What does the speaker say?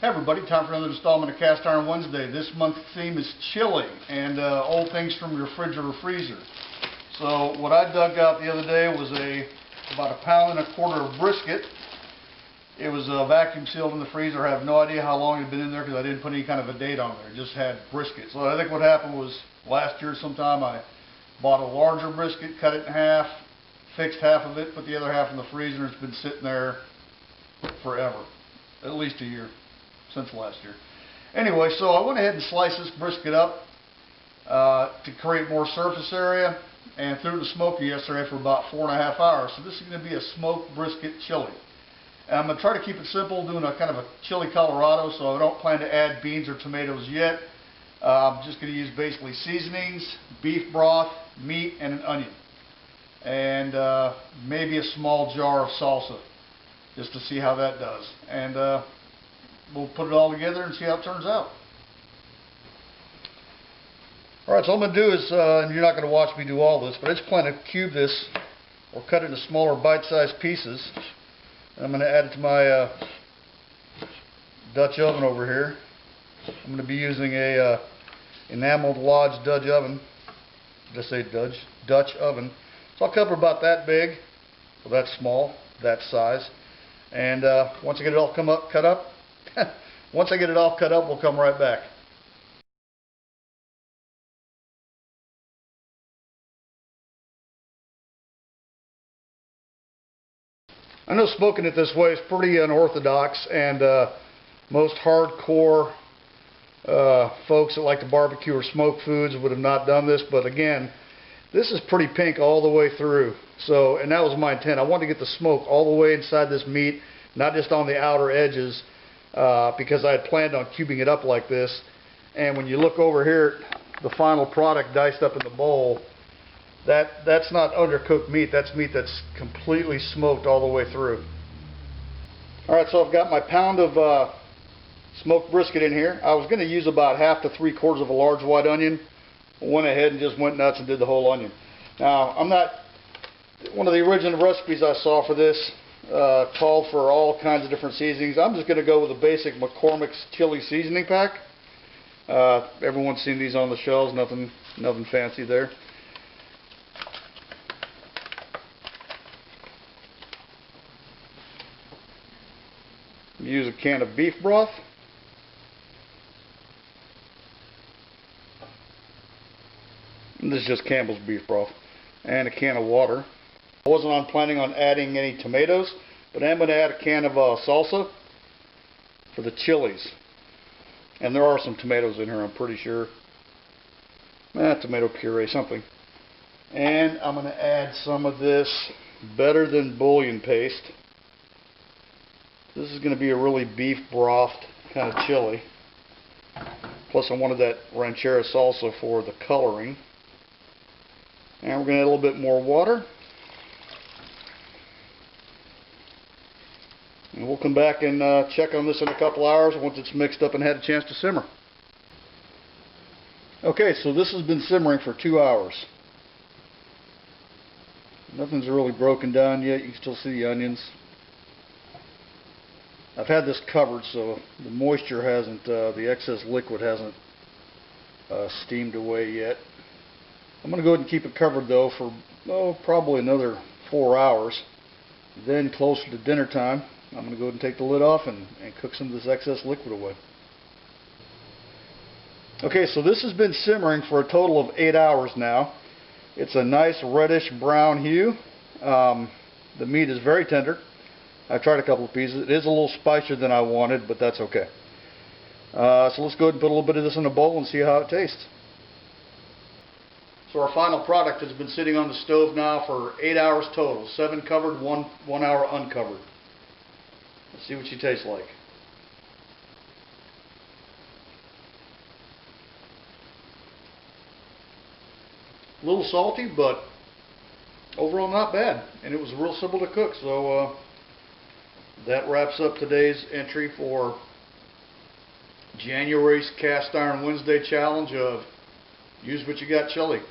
Hey everybody, time for another installment of Cast Iron Wednesday. This month's theme is chili and old things from your fridge or freezer. So what I dug out the other day was about 1.25 pounds of brisket. It was vacuum sealed in the freezer. I have no idea how long it had been in there because I didn't put any kind of a date on there. It just had brisket. So I think what happened was last year sometime I bought a larger brisket, cut it in half, fixed half of it, put the other half in the freezer, and it's been sitting there forever, at least a year. Since last year. Anyway, so I went ahead and sliced this brisket up to create more surface area and threw it in the smoker yesterday for about 4.5 hours. So this is going to be a smoked brisket chili. And I'm going to try to keep it simple, doing a kind of a chili Colorado, so I don't plan to add beans or tomatoes yet. I'm just going to use basically seasonings, beef broth, meat, and an onion. And maybe a small jar of salsa, just to see how that does. And we'll put it all together and see how it turns out. Alright, so all I'm going to do is, and you're not going to watch me do all this, but I just plan to cube this or cut it into smaller bite-sized pieces. And I'm going to add it to my Dutch oven over here. I'm going to be using a enameled Lodge Dutch oven. Did I say Dutch oven. So I'll cover about that big, well that's small, that size. And once I get it all cut up, once I get it all cut up, we'll come right back. I know smoking it this way is pretty unorthodox, and most hardcore folks that like to barbecue or smoke foods would have not done this, but again, this is pretty pink all the way through. So, and that was my intent. I wanted to get the smoke all the way inside this meat, not just on the outer edges. Because I had planned on cubing it up like this, and when you look over here at the final product diced up in the bowl, that's not undercooked meat. That's meat that's completely smoked all the way through. Alright, so I've got my pound of smoked brisket in here. I was going to use about 1/2 to 3/4 of a large white onion. Went ahead and just went nuts and did the whole onion. Now, I'm not, one of the original recipes I saw for this called for all kinds of different seasonings. I'm just going to go with a basic McCormick's chili seasoning pack. Everyone's seen these on the shelves, nothing fancy there. Use a can of beef broth. And this is just Campbell's beef broth. And a can of water. I wasn't planning on adding any tomatoes, but I'm going to add a can of salsa for the chilies. And there are some tomatoes in here, I'm pretty sure. Tomato puree, something. And I'm going to add some of this Better Than Bouillon paste. This is going to be a really beef brothed kind of chili. Plus I wanted that ranchera salsa for the coloring. And we're going to add a little bit more water. And we'll come back and check on this in a couple hours once it's mixed up and had a chance to simmer. Okay, so this has been simmering for 2 hours. Nothing's really broken down yet. You can still see the onions. I've had this covered so the moisture hasn't, the excess liquid hasn't steamed away yet. I'm going to go ahead and keep it covered though for probably another 4 hours. Then closer to dinner time, I'm going to go ahead and take the lid off and cook some of this excess liquid away. Okay, so this has been simmering for a total of 8 hours now. It's a nice reddish brown hue. The meat is very tender. I've tried a couple of pieces. It is a little spicier than I wanted, but that's okay. So let's go ahead and put a little bit of this in a bowl and see how it tastes. So our final product has been sitting on the stove now for 8 hours total. 7 covered, 1 hour uncovered. Let's see what she tastes like. A little salty, but overall not bad. And it was real simple to cook. So that wraps up today's entry for January's Cast Iron Wednesday challenge of Use What You Got Chili.